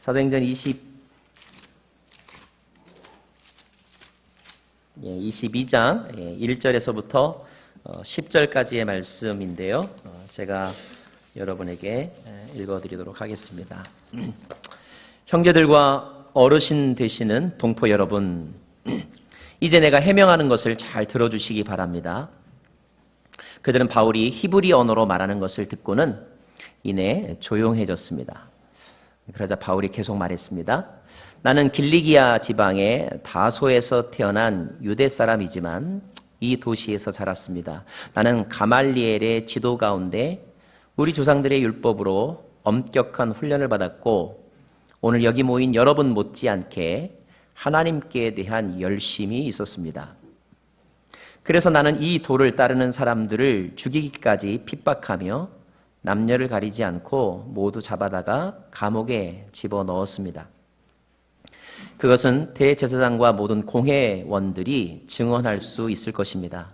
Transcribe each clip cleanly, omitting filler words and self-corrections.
사도행전 22장 1절에서부터 10절까지의 말씀인데요. 제가 여러분에게 읽어드리도록 하겠습니다. 형제들과 어르신 되시는 동포 여러분, 이제 내가 해명하는 것을 잘 들어주시기 바랍니다. 그들은 바울이 히브리 언어로 말하는 것을 듣고는 이내 조용해졌습니다. 그러자 바울이 계속 말했습니다. 나는 길리기아 지방의 다소에서 태어난 유대 사람이지만 이 도시에서 자랐습니다. 나는 가말리엘의 지도 가운데 우리 조상들의 율법으로 엄격한 훈련을 받았고 오늘 여기 모인 여러분 못지않게 하나님께 대한 열심이 있었습니다. 그래서 나는 이 도를 따르는 사람들을 죽이기까지 핍박하며 남녀를 가리지 않고 모두 잡아다가 감옥에 집어넣었습니다. 그것은 대제사장과 모든 공회원들이 증언할 수 있을 것입니다.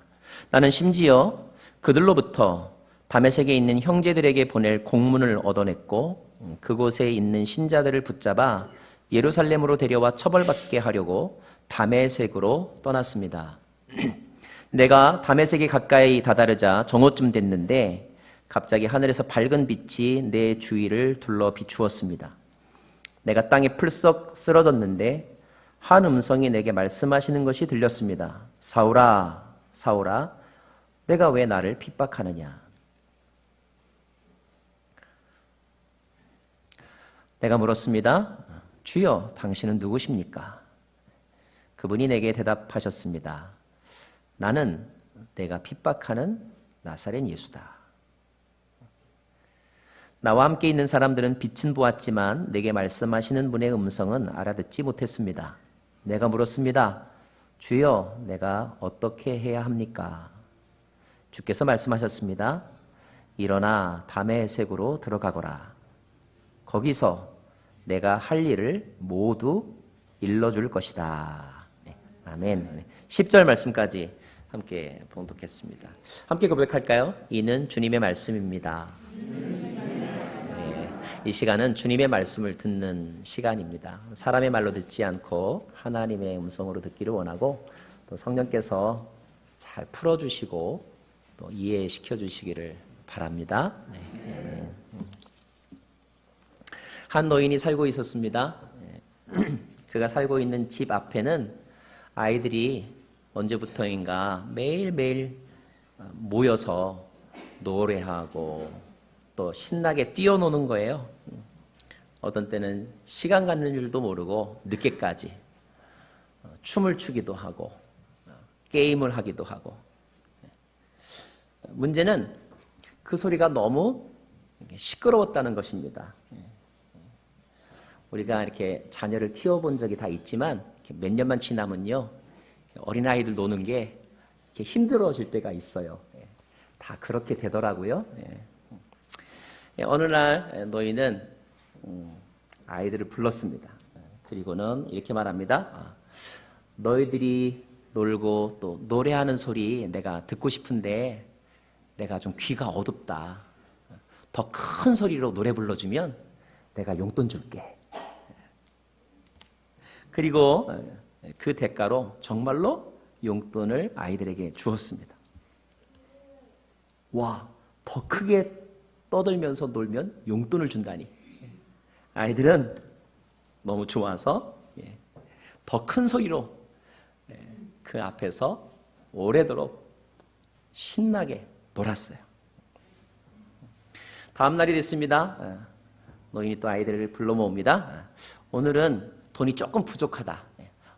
나는 심지어 그들로부터 다메섹에 있는 형제들에게 보낼 공문을 얻어냈고 그곳에 있는 신자들을 붙잡아 예루살렘으로 데려와 처벌받게 하려고 다메섹으로 떠났습니다. 내가 다메섹에 가까이 다다르자 정오쯤 됐는데 갑자기 하늘에서 밝은 빛이 내 주위를 둘러 비추었습니다. 내가 땅에 풀썩 쓰러졌는데 한 음성이 내게 말씀하시는 것이 들렸습니다. 사울아, 사울아, 내가 왜 나를 핍박하느냐? 내가 물었습니다. 주여, 당신은 누구십니까? 그분이 내게 대답하셨습니다. 나는 내가 핍박하는 나사렛 예수다. 나와 함께 있는 사람들은 빛은 보았지만 내게 말씀하시는 분의 음성은 알아듣지 못했습니다. 내가 물었습니다. 주여, 내가 어떻게 해야 합니까? 주께서 말씀하셨습니다. 일어나 다메섹으로 들어가거라. 거기서 내가 할 일을 모두 일러줄 것이다. 네, 아멘. 10절 말씀까지 함께 봉독했습니다. 함께 고백할까요? 이는 주님의 말씀입니다. 이 시간은 주님의 말씀을 듣는 시간입니다. 사람의 말로 듣지 않고 하나님의 음성으로 듣기를 원하고 또 성령께서 잘 풀어주시고 또 이해시켜 주시기를 바랍니다. 네. 한 노인이 살고 있었습니다. 그가 살고 있는 집 앞에는 아이들이 언제부터인가 매일매일 모여서 노래하고 또 신나게 뛰어노는 거예요. 어떤 때는 시간 가는 줄도 모르고 늦게까지 춤을 추기도 하고 게임을 하기도 하고. 문제는 그 소리가 너무 시끄러웠다는 것입니다. 우리가 이렇게 자녀를 키워본 적이 다 있지만 몇 년만 지나면요 어린아이들 노는 게 이렇게 힘들어질 때가 있어요. 다 그렇게 되더라고요. 어느 날 노인은 아이들을 불렀습니다. 그리고는 이렇게 말합니다. 너희들이 놀고 또 노래하는 소리 내가 듣고 싶은데 내가 좀 귀가 어둡다. 더 큰 소리로 노래 불러주면 내가 용돈 줄게. 그리고 그 대가로 정말로 용돈을 아이들에게 주었습니다. 와, 더 크게 떠들면서 놀면 용돈을 준다니. 아이들은 너무 좋아서 더 큰 소리로 그 앞에서 오래도록 신나게 놀았어요. 다음 날이 됐습니다. 노인이 또 아이들을 불러 모읍니다. 오늘은 돈이 조금 부족하다.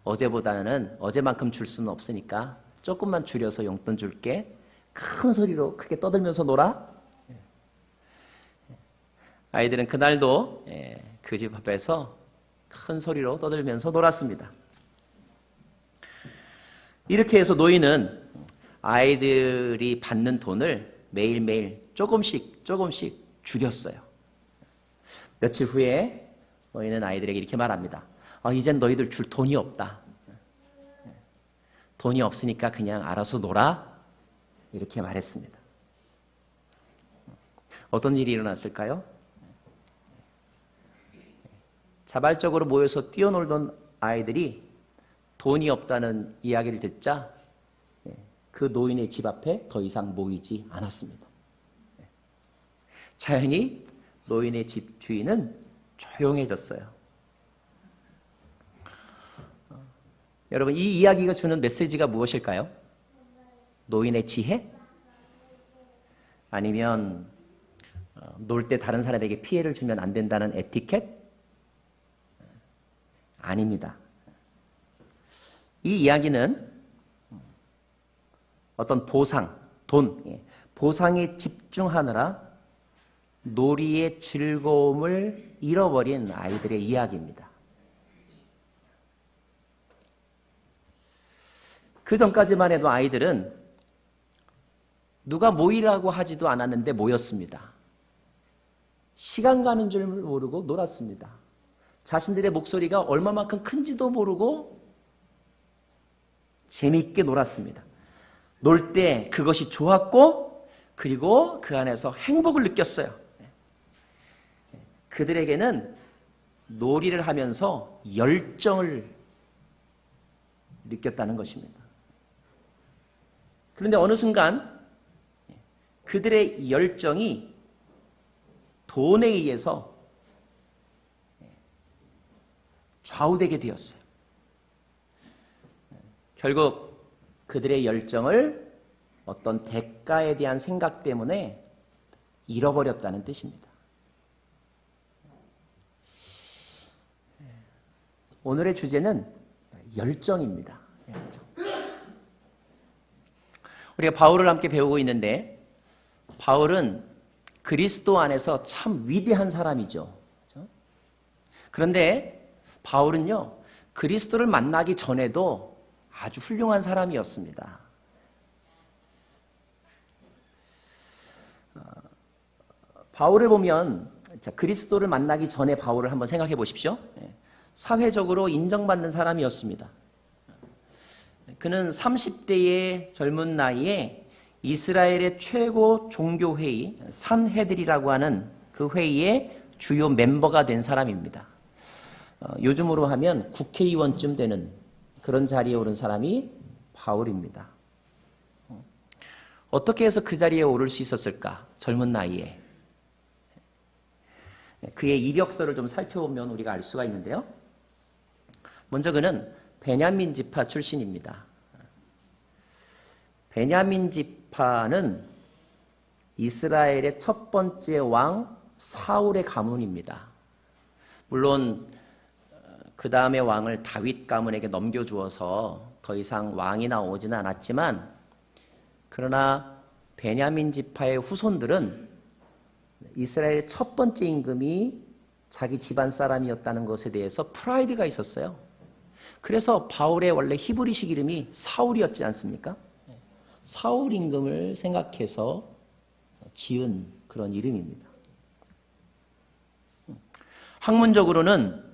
어제보다는 어제만큼 줄 수는 없으니까 조금만 줄여서 용돈 줄게. 큰 소리로 크게 떠들면서 놀아. 아이들은 그날도 그 집 앞에서 큰 소리로 떠들면서 놀았습니다. 이렇게 해서 노인은 아이들이 받는 돈을 매일매일 조금씩 줄였어요. 며칠 후에 노인은 아이들에게 이렇게 말합니다. 이젠 너희들 줄 돈이 없다. 돈이 없으니까 그냥 알아서 놀아. 이렇게 말했습니다. 어떤 일이 일어났을까요? 자발적으로 모여서 뛰어놀던 아이들이 돈이 없다는 이야기를 듣자 그 노인의 집 앞에 더 이상 모이지 않았습니다. 자연히 노인의 집 주인은 조용해졌어요. 여러분, 이 이야기가 주는 메시지가 무엇일까요? 노인의 지혜? 아니면 놀 때 다른 사람에게 피해를 주면 안 된다는 에티켓? 아닙니다. 이 이야기는 어떤 보상, 돈, 보상에 집중하느라 놀이의 즐거움을 잃어버린 아이들의 이야기입니다. 그 전까지만 해도 아이들은 누가 모이라고 하지도 않았는데 모였습니다. 시간 가는 줄 모르고 놀았습니다. 자신들의 목소리가 얼마만큼 큰지도 모르고 재미있게 놀았습니다. 놀 때 그것이 좋았고 그리고 그 안에서 행복을 느꼈어요. 그들에게는 놀이를 하면서 열정을 느꼈다는 것입니다. 그런데 어느 순간 그들의 열정이 돈에 의해서 좌우되게 되었어요. 결국 그들의 열정을 어떤 대가에 대한 생각 때문에 잃어버렸다는 뜻입니다. 오늘의 주제는 열정입니다. 열정. 우리가 바울을 함께 배우고 있는데 바울은 그리스도 안에서 참 위대한 사람이죠. 그런데 바울은요, 그리스도를 만나기 전에도 아주 훌륭한 사람이었습니다. 바울을 보면, 그리스도를 만나기 전에 바울을 한번 생각해 보십시오. 사회적으로 인정받는 사람이었습니다. 그는 30대의 젊은 나이에 이스라엘의 최고 종교회의 산헤드리라고 하는 그 회의의 주요 멤버가 된 사람입니다. 요즘으로 하면 국회의원쯤 되는 그런 자리에 오른 사람이 바울입니다. 어떻게 해서 그 자리에 오를 수 있었을까? 젊은 나이에. 그의 이력서를 좀 살펴보면 우리가 알 수가 있는데요. 먼저 그는 베냐민 지파 출신입니다. 베냐민 지파는 이스라엘의 첫 번째 왕 사울의 가문입니다. 물론 그 다음에 왕을 다윗 가문에게 넘겨주어서 더 이상 왕이 나오지는 않았지만, 그러나 베냐민 지파의 후손들은 이스라엘의 첫 번째 임금이 자기 집안 사람이었다는 것에 대해서 프라이드가 있었어요. 그래서 바울의 원래 히브리식 이름이 사울이었지 않습니까? 사울 임금을 생각해서 지은 그런 이름입니다. 학문적으로는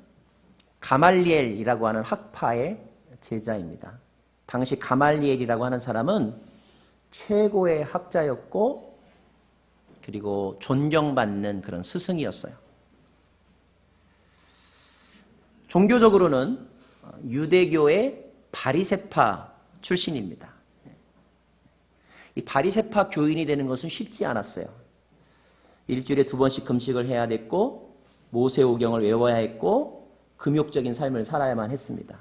가말리엘이라고 하는 학파의 제자입니다. 당시 가말리엘이라고 하는 사람은 최고의 학자였고 그리고 존경받는 그런 스승이었어요. 종교적으로는 유대교의 바리새파 출신입니다. 이 바리새파 교인이 되는 것은 쉽지 않았어요. 일주일에 2번씩 금식을 해야 됐고 모세오경을 외워야 했고 금욕적인 삶을 살아야만 했습니다.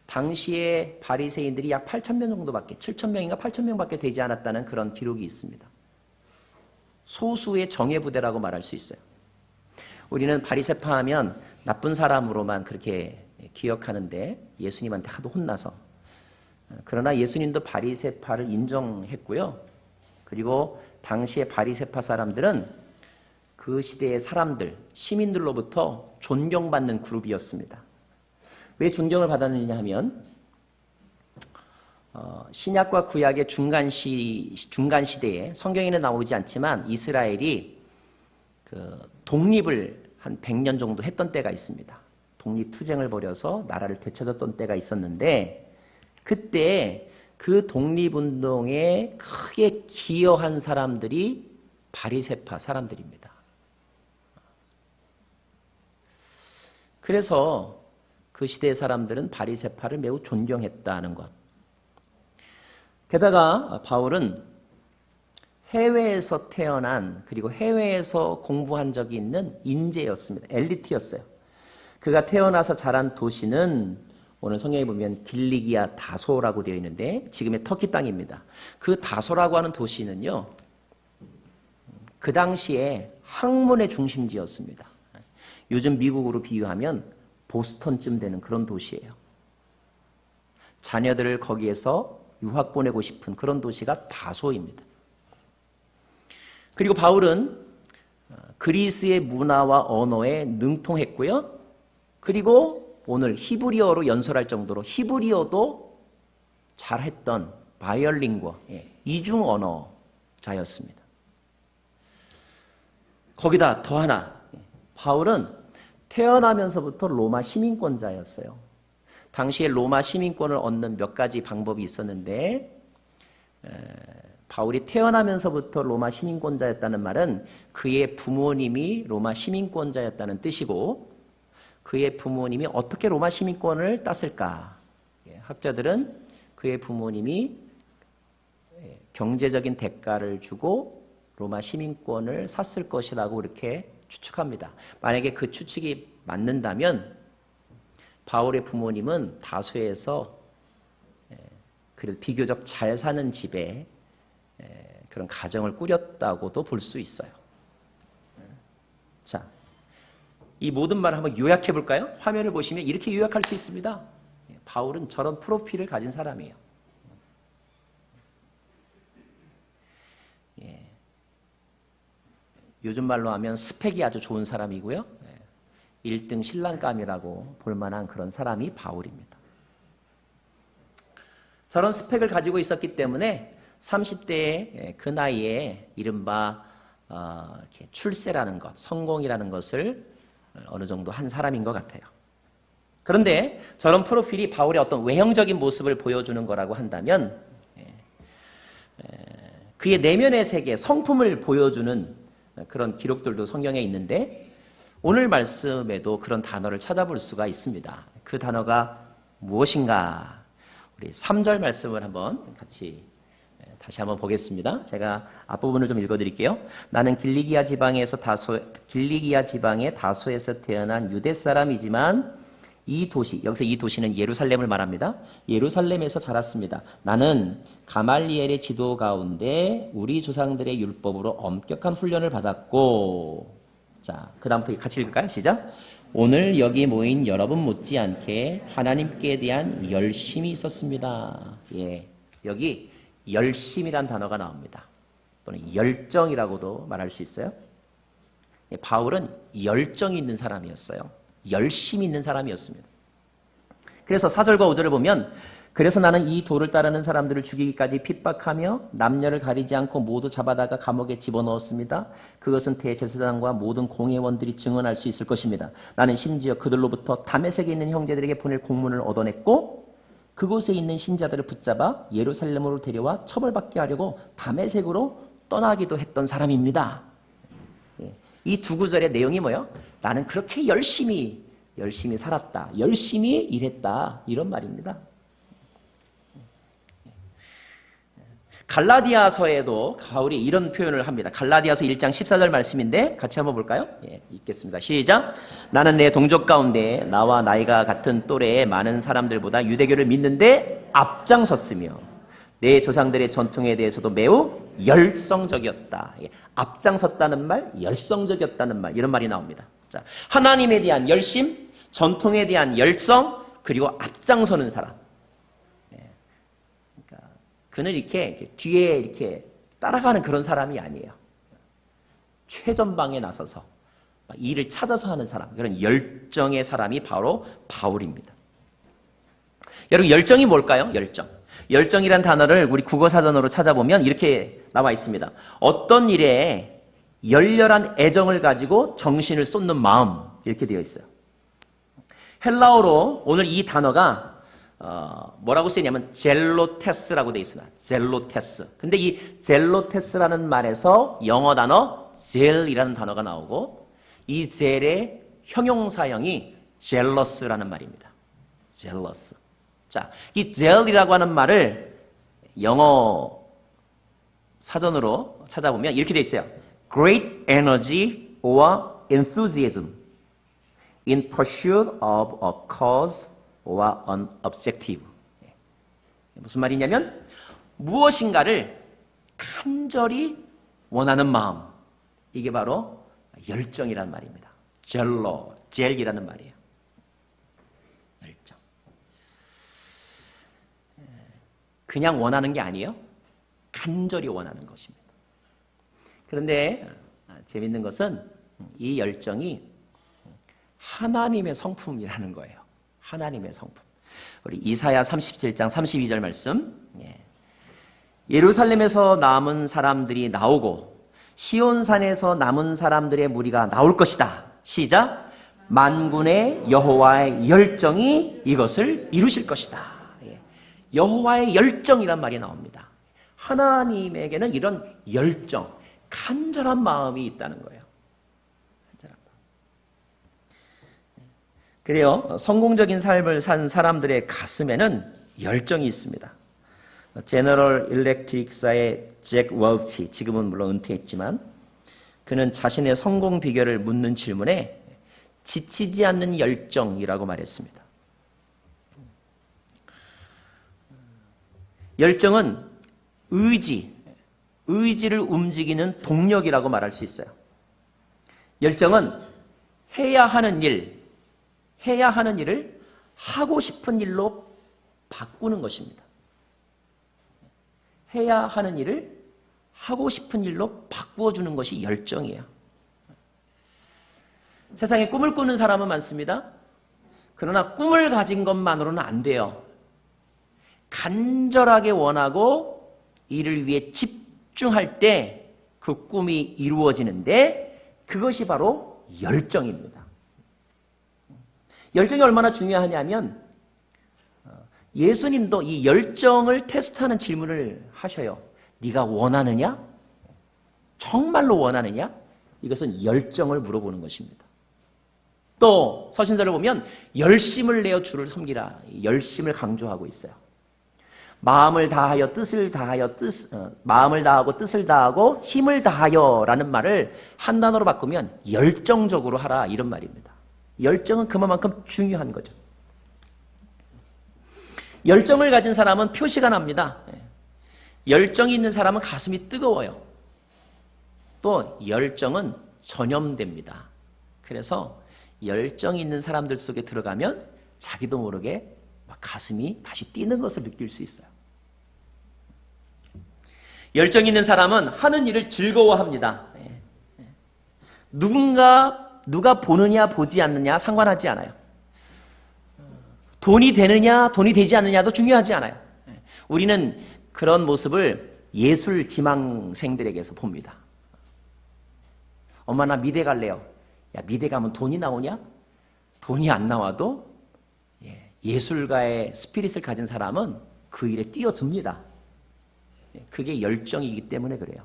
당시에 바리새인들이 약 8,000명 정도밖에, 7,000명인가 8,000명밖에 되지 않았다는 그런 기록이 있습니다. 소수의 정예부대라고 말할 수 있어요. 우리는 바리새파 하면 나쁜 사람으로만 그렇게 기억하는데 예수님한테 하도 혼나서, 그러나 예수님도 바리새파를 인정했고요. 그리고 당시의 바리새파 사람들은 그 시대의 사람들, 시민들로부터 존경받는 그룹이었습니다. 왜 존경을 받았느냐 하면 신약과 구약의 중간 시대에, 성경에는 나오지 않지만 이스라엘이 그 독립을 한 100년 정도 했던 때가 있습니다. 독립투쟁을 벌여서 나라를 되찾았던 때가 있었는데, 그때 그 독립운동에 크게 기여한 사람들이 바리새파 사람들입니다. 그래서 그 시대의 사람들은 바리새파를 매우 존경했다는 것. 게다가 바울은 해외에서 태어난 그리고 해외에서 공부한 적이 있는 인재였습니다. 엘리트였어요. 그가 태어나서 자란 도시는 오늘 성경에 보면 길리기아 다소라고 되어 있는데 지금의 터키 땅입니다. 그 다소라고 하는 도시는요, 그 당시에 학문의 중심지였습니다. 요즘 미국으로 비유하면 보스턴쯤 되는 그런 도시예요. 자녀들을 거기에서 유학 보내고 싶은 그런 도시가 다소입니다. 그리고 바울은 그리스의 문화와 언어에 능통했고요. 그리고 오늘 히브리어로 연설할 정도로 히브리어도 잘했던 바이얼링거, 이중 언어자였습니다. 거기다 더 하나, 바울은 태어나면서부터 로마 시민권자였어요. 당시에 로마 시민권을 얻는 몇 가지 방법이 있었는데 바울이 태어나면서부터 로마 시민권자였다는 말은 그의 부모님이 로마 시민권자였다는 뜻이고 그의 부모님이 어떻게 로마 시민권을 땄을까? 학자들은 그의 부모님이 경제적인 대가를 주고 로마 시민권을 샀을 것이라고 이렇게 추측합니다. 만약에 그 추측이 맞는다면 바울의 부모님은 다소에서 그래도 비교적 잘 사는 집에 그런 가정을 꾸렸다고도 볼 수 있어요. 자, 이 모든 말을 한번 요약해 볼까요? 화면을 보시면 이렇게 요약할 수 있습니다. 바울은 저런 프로필을 가진 사람이에요. 요즘 말로 하면 스펙이 아주 좋은 사람이고요. 1등 신랑감이라고 볼만한 그런 사람이 바울입니다. 저런 스펙을 가지고 있었기 때문에 30대의 그 나이에 이른바 이렇게 출세라는 것, 성공이라는 것을 어느 정도 한 사람인 것 같아요. 그런데 저런 프로필이 바울의 어떤 외형적인 모습을 보여주는 거라고 한다면 그의 내면의 세계, 성품을 보여주는 그런 기록들도 성경에 있는데 오늘 말씀에도 그런 단어를 찾아볼 수가 있습니다. 그 단어가 무엇인가? 우리 3절 말씀을 한번 같이 다시 한번 보겠습니다. 제가 앞부분을 좀 읽어드릴게요. 나는 길리기아 지방의 다소에서 태어난 유대 사람이지만 이 도시, 여기서 이 도시는 예루살렘을 말합니다. 예루살렘에서 자랐습니다. 나는 가말리엘의 지도 가운데 우리 조상들의 율법으로 엄격한 훈련을 받았고, 자, 그 다음부터 같이 읽을까요? 시작. 오늘 여기 모인 여러분 못지않게 하나님께 대한 열심이 있었습니다. 여기 열심이란 단어가 나옵니다. 또는 열정이라고도 말할 수 있어요. 바울은 열정이 있는 사람이었어요. 열심히 있는 사람이었습니다. 그래서 4절과 5절을 보면 그래서 나는 이 도를 따르는 사람들을 죽이기까지 핍박하며 남녀를 가리지 않고 모두 잡아다가 감옥에 집어넣었습니다. 그것은 대제사장과 모든 공회원들이 증언할 수 있을 것입니다. 나는 심지어 그들로부터 다메섹에 있는 형제들에게 보낼 공문을 얻어냈고 그곳에 있는 신자들을 붙잡아 예루살렘으로 데려와 처벌받게 하려고 다메섹으로 떠나기도 했던 사람입니다. 이 두 구절의 내용이 뭐예요? 나는 그렇게 열심히 살았다. 열심히 일했다. 이런 말입니다. 갈라디아서에도 바울이 이런 표현을 합니다. 갈라디아서 1장 14절 말씀인데 같이 한번 볼까요? 읽겠습니다. 시작. 나는 내 동족 가운데 나와 나이가 같은 또래의 많은 사람들보다 유대교를 믿는데 앞장섰으며 내 조상들의 전통에 대해서도 매우 열성적이었다. 앞장섰다는 말, 열성적이었다는 말, 이런 말이 나옵니다. 자, 하나님에 대한 열심, 전통에 대한 열성, 그리고 앞장서는 사람. 그러니까 그는 이렇게 뒤에 이렇게 따라가는 그런 사람이 아니에요. 최전방에 나서서 일을 찾아서 하는 사람, 그런 열정의 사람이 바로 바울입니다. 여러분, 열정이 뭘까요? 열정이란 단어를 우리 국어사전으로 찾아보면 이렇게 나와 있습니다. 어떤 일에 열렬한 애정을 가지고 정신을 쏟는 마음, 이렇게 되어 있어요. 헬라어로 오늘 이 단어가 뭐라고 쓰이냐면 젤로테스라고 되어 있습니다. 젤로테스. 근데 이 젤로테스라는 말에서 영어 단어 젤이라는 단어가 나오고 이 젤의 형용사형이 jealous라는 말입니다. jealous. 자, 이 zeal이라고 하는 말을 영어 사전으로 찾아보면 이렇게 돼 있어요. Great energy or enthusiasm in pursuit of a cause or an objective. 무슨 말이냐면 무엇인가를 간절히 원하는 마음. 이게 바로 열정이라는 말입니다. 젤이라는 말이에요. 열정. 그냥 원하는 게 아니에요. 간절히 원하는 것입니다. 그런데 재밌는 것은 이 열정이 하나님의 성품이라는 거예요. 하나님의 성품. 우리 이사야 37장 32절 말씀. 예루살렘에서 남은 사람들이 나오고 시온산에서 남은 사람들의 무리가 나올 것이다. 시작. 만군의 여호와의 열정이 이것을 이루실 것이다. 여호와의 열정이란 말이 나옵니다. 하나님에게는 이런 열정, 간절한 마음이 있다는 거예요. 그래요. 성공적인 삶을 산 사람들의 가슴에는 열정이 있습니다. 제너럴 일렉트릭사의 잭 월치, 지금은 물론 은퇴했지만 그는 자신의 성공 비결을 묻는 질문에 지치지 않는 열정이라고 말했습니다. 열정은 의지를 움직이는 동력이라고 말할 수 있어요. 열정은 해야 하는 일을 하고 싶은 일로 바꾸는 것입니다. 해야 하는 일을 하고 싶은 일로 바꾸어주는 것이 열정이에요. 세상에 꿈을 꾸는 사람은 많습니다. 그러나 꿈을 가진 것만으로는 안 돼요. 간절하게 원하고 이를 위해 집중할 때 그 꿈이 이루어지는데 그것이 바로 열정입니다. 열정이 얼마나 중요하냐면 예수님도 이 열정을 테스트하는 질문을 하셔요. 네가 원하느냐? 정말로 원하느냐? 이것은 열정을 물어보는 것입니다. 또 서신서를 보면 열심을 내어 주를 섬기라. 열심을 강조하고 있어요. 마음을 다하여 뜻을 다하여 마음을 다하고 뜻을 다하고 힘을 다하여라는 말을 한 단어로 바꾸면 열정적으로 하라 이런 말입니다. 열정은 그만큼 중요한 거죠. 열정을 가진 사람은 표시가 납니다. 열정이 있는 사람은 가슴이 뜨거워요. 또 열정은 전염됩니다. 그래서 열정이 있는 사람들 속에 들어가면 자기도 모르게 막 가슴이 다시 뛰는 것을 느낄 수 있어요. 열정 있는 사람은 하는 일을 즐거워합니다. 누가 보느냐 보지 않느냐 상관하지 않아요. 돈이 되느냐 돈이 되지 않느냐도 중요하지 않아요. 우리는 그런 모습을 예술 지망생들에게서 봅니다. 엄마 나 미대 갈래요. 야 미대 가면 돈이 나오냐? 돈이 안 나와도 예술가의 스피릿을 가진 사람은 그 일에 뛰어듭니다. 그게 열정이기 때문에 그래요.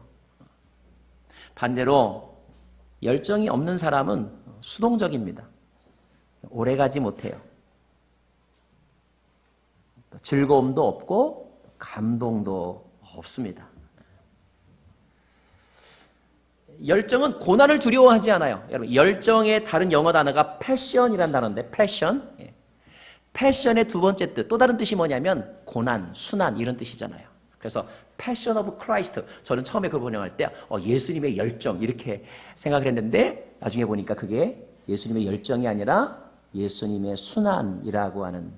반대로 열정이 없는 사람은 수동적입니다. 오래가지 못해요. 즐거움도 없고 감동도 없습니다. 열정은 고난을 두려워하지 않아요. 여러분 열정의 다른 영어 단어가 패션이라는 단어인데 패션. 패션의 두 번째 뜻, 또 다른 뜻이 뭐냐면 고난, 순환 이런 뜻이잖아요. 그래서 Passion of Christ. 저는 처음에 그걸 번역할 때 예수님의 열정 이렇게 생각을 했는데 나중에 보니까 그게 예수님의 열정이 아니라 예수님의 순환이라고 하는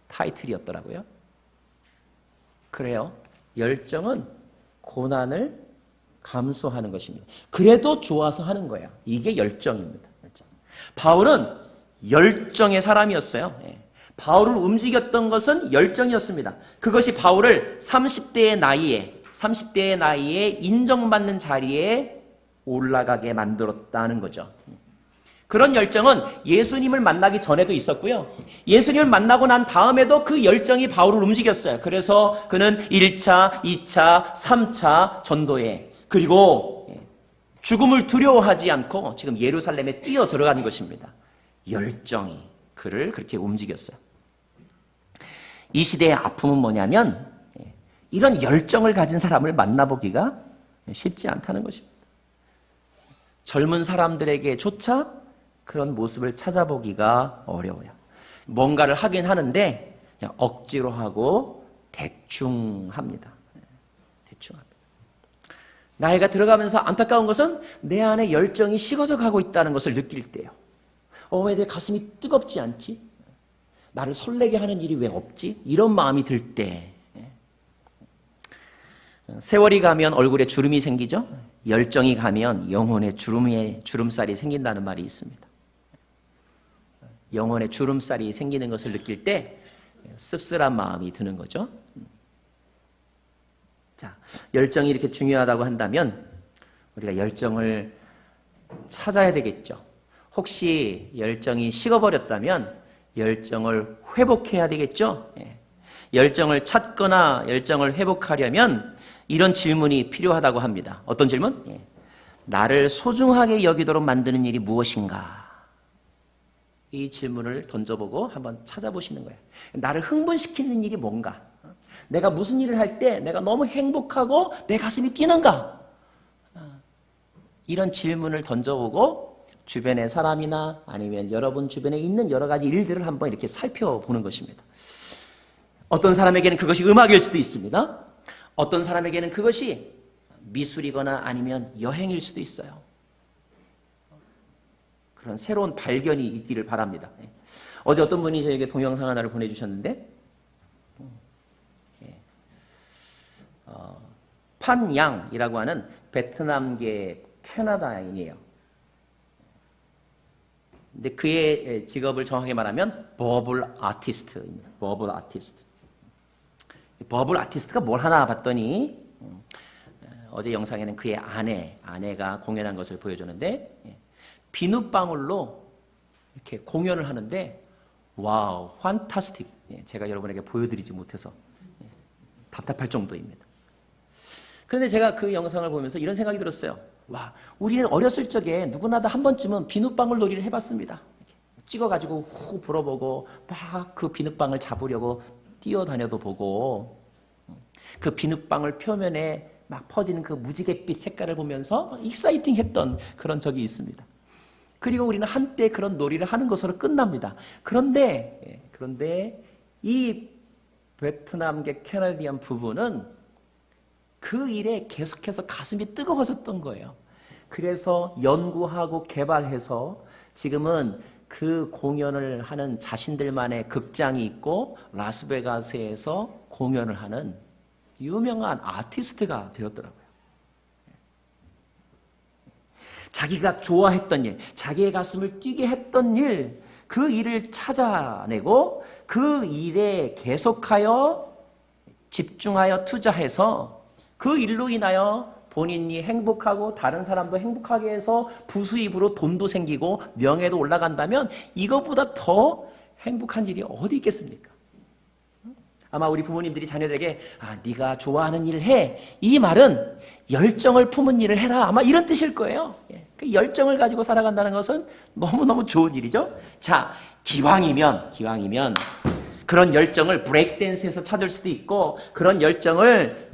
타이틀이었더라고요. 그래요. 열정은 고난을 감수하는 것입니다. 그래도 좋아서 하는 거예요. 이게 열정입니다. 열정. 바울은 열정의 사람이었어요. 바울을 움직였던 것은 열정이었습니다. 그것이 바울을 30대의 나이에 인정받는 자리에 올라가게 만들었다는 거죠. 그런 열정은 예수님을 만나기 전에도 있었고요. 예수님을 만나고 난 다음에도 그 열정이 바울을 움직였어요. 그래서 그는 1차, 2차, 3차 전도에 그리고 죽음을 두려워하지 않고 지금 예루살렘에 뛰어 들어간 것입니다. 열정이 그를 그렇게 움직였어요. 이 시대의 아픔은 뭐냐면 이런 열정을 가진 사람을 만나보기가 쉽지 않다는 것입니다. 젊은 사람들에게조차 그런 모습을 찾아보기가 어려워요. 뭔가를 하긴 하는데 그냥 억지로 하고 대충 합니다. 대충 합니다. 나이가 들어가면서 안타까운 것은 내 안에 열정이 식어져 가고 있다는 것을 느낄 때요. 왜 내 가슴이 뜨겁지 않지? 나를 설레게 하는 일이 왜 없지? 이런 마음이 들 때. 세월이 가면 얼굴에 주름이 생기죠? 열정이 가면 영혼에 주름살이 생긴다는 말이 있습니다. 영혼에 주름살이 생기는 것을 느낄 때 씁쓸한 마음이 드는 거죠. 자, 열정이 이렇게 중요하다고 한다면 우리가 열정을 찾아야 되겠죠. 혹시 열정이 식어버렸다면 열정을 회복해야 되겠죠. 열정을 찾거나 열정을 회복하려면 이런 질문이 필요하다고 합니다. 어떤 질문? 나를 소중하게 여기도록 만드는 일이 무엇인가? 이 질문을 던져보고 한번 찾아보시는 거예요. 나를 흥분시키는 일이 뭔가? 내가 무슨 일을 할 때 내가 너무 행복하고 내 가슴이 뛰는가? 이런 질문을 던져보고 주변의 사람이나 아니면 여러분 주변에 있는 여러 가지 일들을 한번 이렇게 살펴보는 것입니다. 어떤 사람에게는 그것이 음악일 수도 있습니다. 어떤 사람에게는 그것이 미술이거나 아니면 여행일 수도 있어요. 그런 새로운 발견이 있기를 바랍니다. 어제 어떤 분이 저에게 동영상 하나를 보내주셨는데 판양이라고 하는 베트남계 캐나다인이에요. 근데 그의 직업을 정확하게 말하면 버블 아티스트입니다. 버블 아티스트. 버블 아티스트가 뭘 하나 봤더니 어제 영상에는 그의 아내가 공연한 것을 보여주는데 비눗방울로 이렇게 공연을 하는데 와우, 판타스틱. 제가 여러분에게 보여드리지 못해서 답답할 정도입니다. 그런데 제가 그 영상을 보면서 이런 생각이 들었어요. 와, 우리는 어렸을 적에 누구나 다 한 번쯤은 비눗방울 놀이를 해봤습니다. 찍어가지고 후 불어보고 막 그 비눗방울 잡으려고 뛰어다녀도 보고 그 비눗방울 표면에 막 퍼지는 그 무지갯빛 색깔을 보면서 익사이팅했던 그런 적이 있습니다. 그리고 우리는 한때 그런 놀이를 하는 것으로 끝납니다. 그런데 이 베트남계 캐나디안 부부는 그 일에 계속해서 가슴이 뜨거워졌던 거예요. 그래서 연구하고 개발해서 지금은 그 공연을 하는 자신들만의 극장이 있고 라스베가스에서 공연을 하는 유명한 아티스트가 되었더라고요. 자기가 좋아했던 일, 자기의 가슴을 뛰게 했던 일, 그 일을 찾아내고 그 일에 계속하여 집중하여 투자해서 그 일로 인하여 본인이 행복하고 다른 사람도 행복하게 해서 부수입으로 돈도 생기고 명예도 올라간다면 이것보다 더 행복한 일이 어디 있겠습니까? 아마 우리 부모님들이 자녀들에게 네가 좋아하는 일을 해. 이 말은 열정을 품은 일을 해라. 아마 이런 뜻일 거예요. 그 열정을 가지고 살아간다는 것은 너무너무 좋은 일이죠. 자, 기왕이면 그런 열정을 브레이크댄스에서 찾을 수도 있고 그런 열정을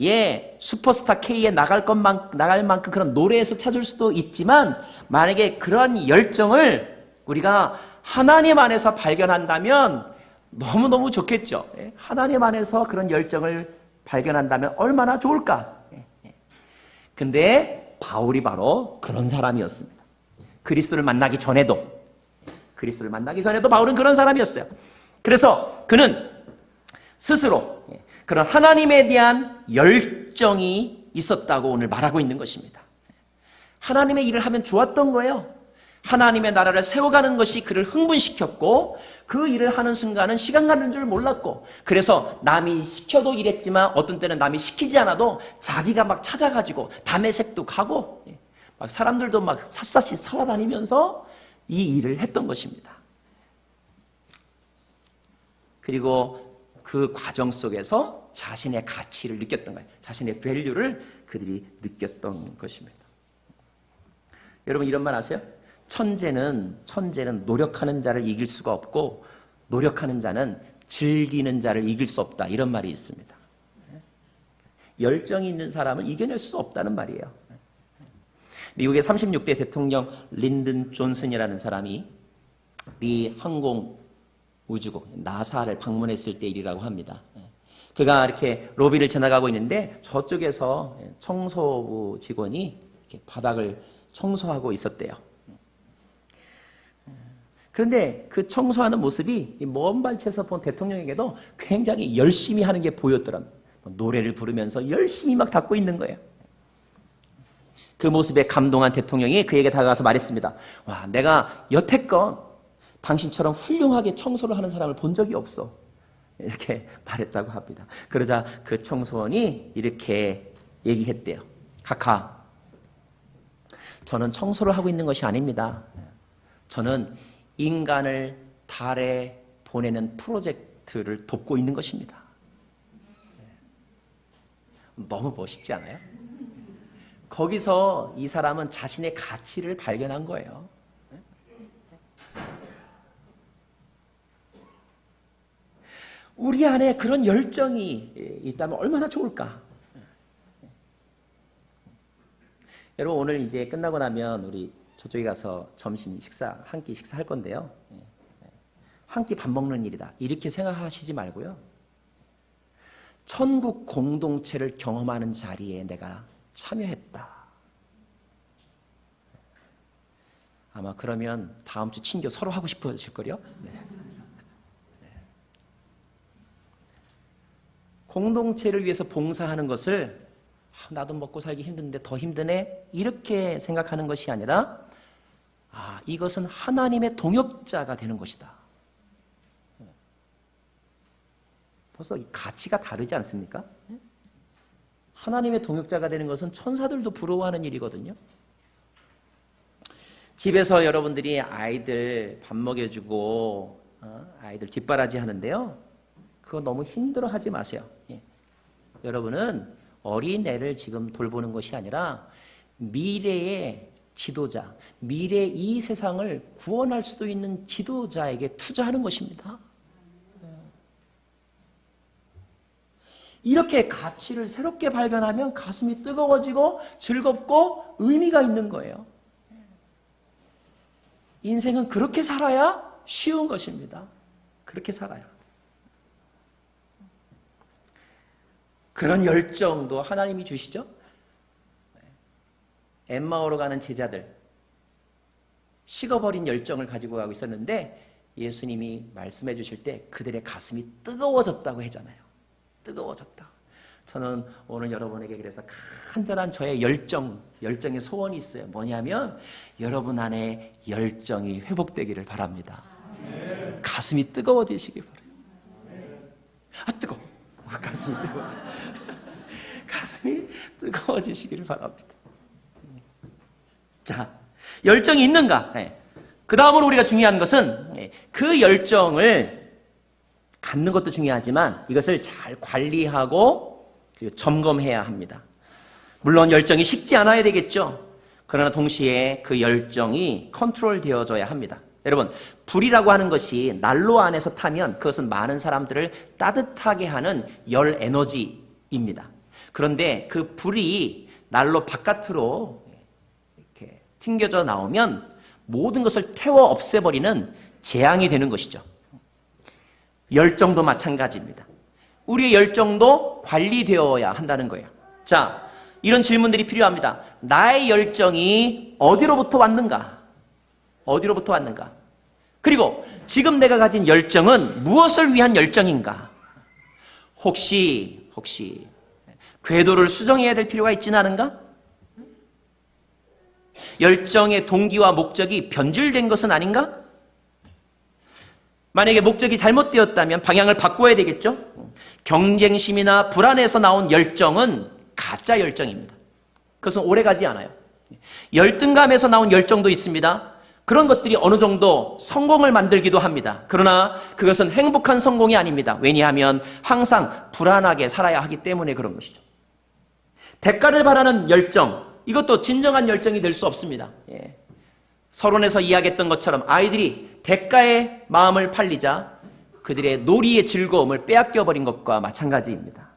슈퍼스타 K에 나갈 만큼 그런 노래에서 찾을 수도 있지만 만약에 그런 열정을 우리가 하나님 안에서 발견한다면 너무너무 좋겠죠. 하나님 안에서 그런 열정을 발견한다면 얼마나 좋을까. 근데 바울이 바로 그런 사람이었습니다. 그리스도를 만나기 전에도 바울은 그런 사람이었어요. 그래서 그는 스스로 그런 하나님에 대한 열정이 있었다고 오늘 말하고 있는 것입니다. 하나님의 일을 하면 좋았던 거예요. 하나님의 나라를 세워가는 것이 그를 흥분시켰고 그 일을 하는 순간은 시간 가는 줄 몰랐고 그래서 남이 시켜도 일했지만 어떤 때는 남이 시키지 않아도 자기가 막 찾아가지고 담에색도 가고 막 사람들도 막 샅샅이 살아다니면서 이 일을 했던 것입니다. 그리고 그 과정 속에서 자신의 가치를 느꼈던 거예요. 자신의 밸류를 그들이 느꼈던 것입니다. 여러분 이런 말 아세요? 천재는 노력하는 자를 이길 수가 없고 노력하는 자는 즐기는 자를 이길 수 없다. 이런 말이 있습니다. 열정이 있는 사람을 이겨낼 수 없다는 말이에요. 미국의 36대 대통령 린든 존슨이라는 사람이 미 항공우주국 나사를 방문했을 때 일이라고 합니다. 그가 이렇게 로비를 지나가고 있는데 저쪽에서 청소부 직원이 이렇게 바닥을 청소하고 있었대요. 그런데 그 청소하는 모습이 먼 발치에서 본 대통령에게도 굉장히 열심히 하는 게 보였더랍니다. 노래를 부르면서 열심히 막 닦고 있는 거예요. 그 모습에 감동한 대통령이 그에게 다가가서 말했습니다. 와, 내가 여태껏 당신처럼 훌륭하게 청소를 하는 사람을 본 적이 없어. 이렇게 말했다고 합니다. 그러자 그 청소원이 이렇게 얘기했대요. 카카, 저는 청소를 하고 있는 것이 아닙니다. 저는 인간을 달에 보내는 프로젝트를 돕고 있는 것입니다. 너무 멋있지 않아요? 거기서 이 사람은 자신의 가치를 발견한 거예요. 우리 안에 그런 열정이 있다면 얼마나 좋을까? 여러분, 오늘 이제 끝나고 나면 우리 저쪽에 가서 점심 식사, 한 끼 식사할 건데요. 한 끼 밥 먹는 일이다. 이렇게 생각하시지 말고요. 천국 공동체를 경험하는 자리에 내가 참여했다. 아마 그러면 다음 주 친교 서로 하고 싶어질걸요? 네. 공동체를 위해서 봉사하는 것을 나도 먹고 살기 힘든데 더 힘드네? 이렇게 생각하는 것이 아니라 이것은 하나님의 동역자가 되는 것이다. 벌써 이 가치가 다르지 않습니까? 하나님의 동역자가 되는 것은 천사들도 부러워하는 일이거든요. 집에서 여러분들이 아이들 밥 먹여주고 아이들 뒷바라지 하는데요. 그거 너무 힘들어하지 마세요. 여러분은 어린애를 지금 돌보는 것이 아니라 미래의 지도자, 미래 이 세상을 구원할 수도 있는 지도자에게 투자하는 것입니다. 이렇게 가치를 새롭게 발견하면 가슴이 뜨거워지고 즐겁고 의미가 있는 거예요. 인생은 그렇게 살아야 쉬운 것입니다. 그렇게 살아야. 그런 열정도 하나님이 주시죠. 엠마오로 가는 제자들, 식어버린 열정을 가지고 가고 있었는데 예수님이 말씀해 주실 때 그들의 가슴이 뜨거워졌다고 하잖아요. 뜨거워졌다. 저는 오늘 여러분에게 그래서 간절한 저의 열정의 소원이 있어요. 뭐냐면 여러분 안에 열정이 회복되기를 바랍니다. 가슴이 뜨거워지시기 바라요. 뜨거워. 가슴이 뜨거워져. 가슴이 뜨거워지시기를 바랍니다. 자, 열정이 있는가? 그 다음으로 우리가 중요한 것은 그 열정을 갖는 것도 중요하지만 이것을 잘 관리하고 점검해야 합니다. 물론 열정이 식지 않아야 되겠죠. 그러나 동시에 그 열정이 컨트롤 되어져야 합니다. 여러분, 불이라고 하는 것이 난로 안에서 타면 그것은 많은 사람들을 따뜻하게 하는 열 에너지입니다. 그런데 그 불이 난로 바깥으로 이렇게 튕겨져 나오면 모든 것을 태워 없애버리는 재앙이 되는 것이죠. 열정도 마찬가지입니다. 우리의 열정도 관리되어야 한다는 거예요. 자, 이런 질문들이 필요합니다. 나의 열정이 어디로부터 왔는가? 어디로부터 왔는가? 그리고 지금 내가 가진 열정은 무엇을 위한 열정인가? 혹시 궤도를 수정해야 될 필요가 있지는 않은가? 열정의 동기와 목적이 변질된 것은 아닌가? 만약에 목적이 잘못되었다면 방향을 바꿔야 되겠죠? 경쟁심이나 불안에서 나온 열정은 가짜 열정입니다. 그것은 오래가지 않아요. 열등감에서 나온 열정도 있습니다. 그런 것들이 어느 정도 성공을 만들기도 합니다. 그러나 그것은 행복한 성공이 아닙니다. 왜냐하면 항상 불안하게 살아야 하기 때문에 그런 것이죠. 대가를 바라는 열정, 이것도 진정한 열정이 될 수 없습니다. 서론에서 이야기했던 것처럼 아이들이 대가의 마음을 팔리자 그들의 놀이의 즐거움을 빼앗겨버린 것과 마찬가지입니다.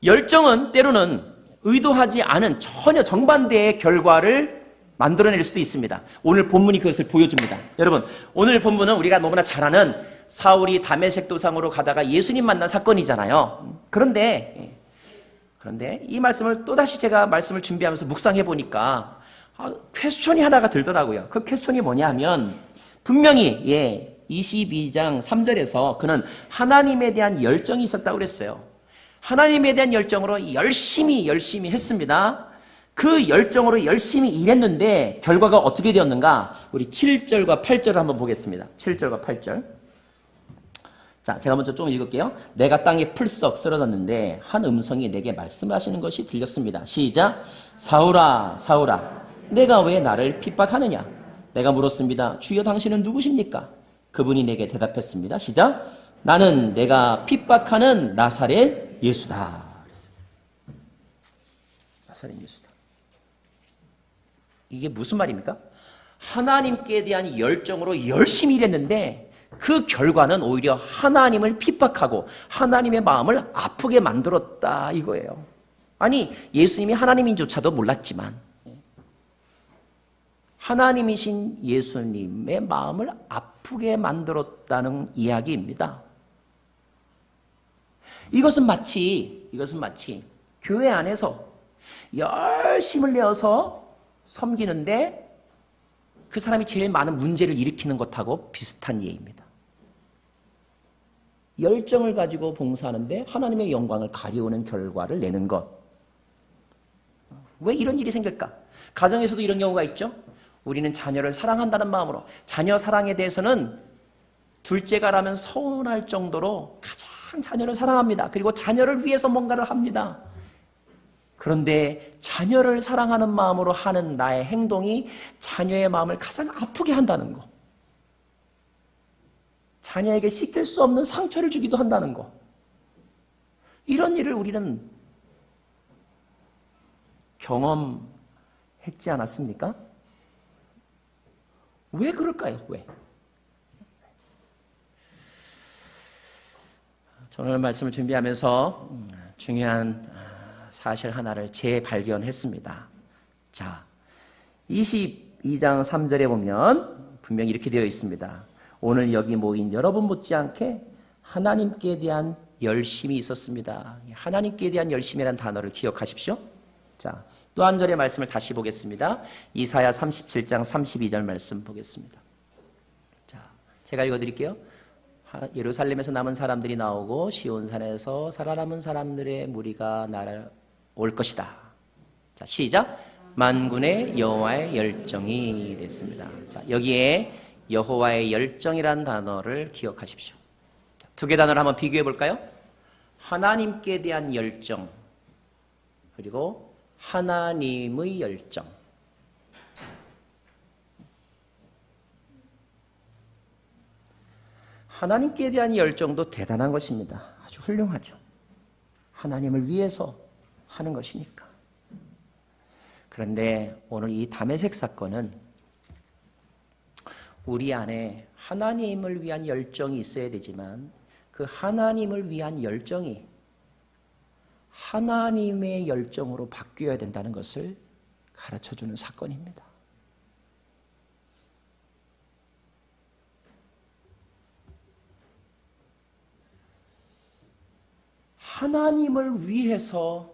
열정은 때로는 의도하지 않은 전혀 정반대의 결과를 만들어낼 수도 있습니다. 오늘 본문이 그것을 보여줍니다. 여러분, 오늘 본문은 우리가 너무나 잘 아는 사울이 다메섹 도상으로 가다가 예수님 만난 사건이잖아요. 그런데 이 말씀을 또다시 제가 말씀을 준비하면서 묵상해 보니까 퀘스천이 하나가 들더라고요. 그 퀘스천이 뭐냐면 분명히 22장 3절에서 그는 하나님에 대한 열정이 있었다고 그랬어요. 하나님에 대한 열정으로 열심히 했습니다. 그 열정으로 열심히 일했는데 결과가 어떻게 되었는가? 우리 7절과 8절을 한번 보겠습니다. 7절과 8절. 자, 제가 먼저 좀 읽을게요. 내가 땅에 풀썩 쓰러졌는데 한 음성이 내게 말씀하시는 것이 들렸습니다. 시작. 사울아, 사울아, 내가 왜 나를 핍박하느냐? 내가 물었습니다. 주여, 당신은 누구십니까? 그분이 내게 대답했습니다. 시작. 나는 내가 핍박하는 나사렛 예수다. 나사렛 예수다. 이게 무슨 말입니까? 하나님께 대한 열정으로 열심히 일했는데 그 결과는 오히려 하나님을 핍박하고 하나님의 마음을 아프게 만들었다 이거예요. 아니, 예수님이 하나님인조차도 몰랐지만 하나님이신 예수님의 마음을 아프게 만들었다는 이야기입니다. 이것은 마치 교회 안에서 열심을 내어서 섬기는데 그 사람이 제일 많은 문제를 일으키는 것하고 비슷한 예입니다. 열정을 가지고 봉사하는데 하나님의 영광을 가려우는 결과를 내는 것. 왜 이런 일이 생길까? 가정에서도 이런 경우가 있죠. 우리는 자녀를 사랑한다는 마음으로, 자녀 사랑에 대해서는 둘째가라면 서운할 정도로 가장 자녀를 사랑합니다. 그리고 자녀를 위해서 뭔가를 합니다. 그런데 자녀를 사랑하는 마음으로 하는 나의 행동이 자녀의 마음을 가장 아프게 한다는 거. 자녀에게 씻길 수 없는 상처를 주기도 한다는 거. 이런 일을 우리는 경험했지 않았습니까? 왜 그럴까요? 왜? 저는 오늘 말씀을 준비하면서 중요한 사실 하나를 재발견했습니다. 자, 22장 3절에 보면 분명히 이렇게 되어 있습니다. 오늘 여기 모인 여러분 못지않게 하나님께 대한 열심이 있었습니다. 하나님께 대한 열심이라는 단어를 기억하십시오. 자, 또 한 절의 말씀을 다시 보겠습니다. 이사야 37장 32절 말씀 보겠습니다. 자, 제가 읽어드릴게요. 예루살렘에서 남은 사람들이 나오고 시온산에서 살아남은 사람들의 무리가 날아올 것이다. 자, 시작. 만군의 여호와의 열정이 됐습니다. 자, 여기에 여호와의 열정이라는 단어를 기억하십시오. 두 개 단어를 한번 비교해 볼까요? 하나님께 대한 열정, 그리고 하나님의 열정. 하나님께 대한 열정도 대단한 것입니다. 아주 훌륭하죠. 하나님을 위해서 하는 것이니까. 그런데 오늘 이 다메섹 사건은 우리 안에 하나님을 위한 열정이 있어야 되지만 그 하나님을 위한 열정이 하나님의 열정으로 바뀌어야 된다는 것을 가르쳐주는 사건입니다. 하나님을 위해서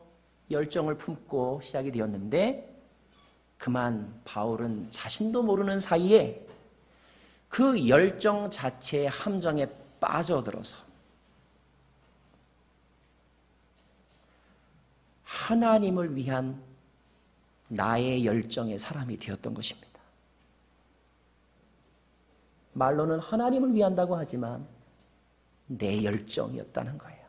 열정을 품고 시작이 되었는데 그만 바울은 자신도 모르는 사이에 그 열정 자체의 함정에 빠져들어서 하나님을 위한 나의 열정의 사람이 되었던 것입니다. 말로는 하나님을 위한다고 하지만 내 열정이었다는 거예요.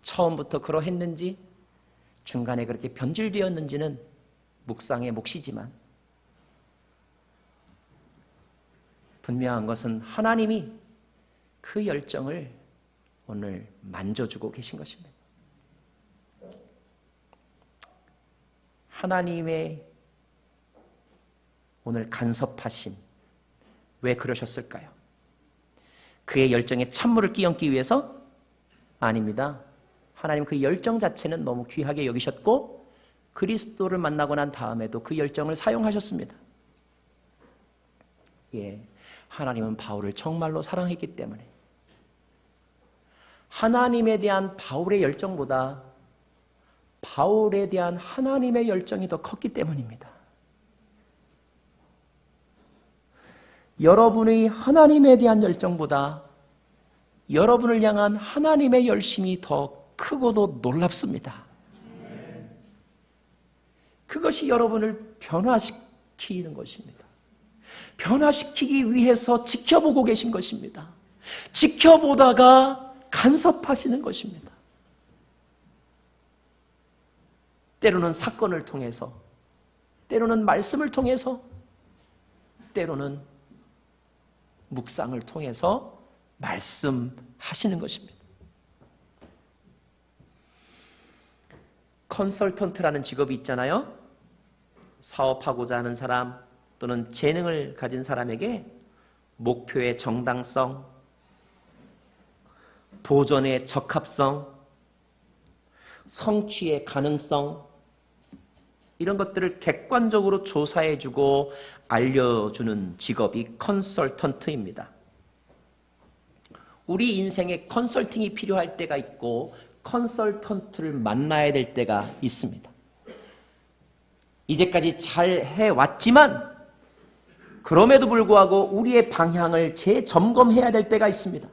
처음부터 그러했는지 중간에 그렇게 변질되었는지는 묵상의 몫이지만 분명한 것은 하나님이 그 열정을 오늘 만져주고 계신 것입니다. 하나님의 오늘 간섭하심. 왜 그러셨을까요? 그의 열정에 찬물을 끼얹기 위해서? 아닙니다. 하나님 그 열정 자체는 너무 귀하게 여기셨고 그리스도를 만나고 난 다음에도 그 열정을 사용하셨습니다. 예, 하나님은 바울을 정말로 사랑했기 때문에 하나님에 대한 바울의 열정보다 바울에 대한 하나님의 열정이 더 컸기 때문입니다. 여러분의 하나님에 대한 열정보다 여러분을 향한 하나님의 열심이 더 크고도 놀랍습니다. 그것이 여러분을 변화시키는 것입니다. 변화시키기 위해서 지켜보고 계신 것입니다. 지켜보다가 간섭하시는 것입니다. 때로는 사건을 통해서, 때로는 말씀을 통해서, 때로는 묵상을 통해서 말씀하시는 것입니다. 컨설턴트라는 직업이 있잖아요. 사업하고자 하는 사람 또는 재능을 가진 사람에게 목표의 정당성, 도전의 적합성, 성취의 가능성 이런 것들을 객관적으로 조사해주고 알려주는 직업이 컨설턴트입니다. 우리 인생에 컨설팅이 필요할 때가 있고 컨설턴트를 만나야 될 때가 있습니다. 이제까지 잘 해왔지만 그럼에도 불구하고 우리의 방향을 재점검해야 될 때가 있습니다.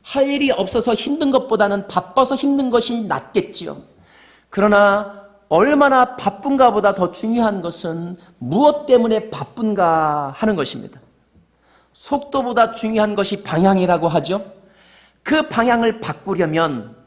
할 일이 없어서 힘든 것보다는 바빠서 힘든 것이 낫겠지요. 그러나 얼마나 바쁜가 보다 더 중요한 것은 무엇 때문에 바쁜가 하는 것입니다. 속도보다 중요한 것이 방향이라고 하죠. 그 방향을 바꾸려면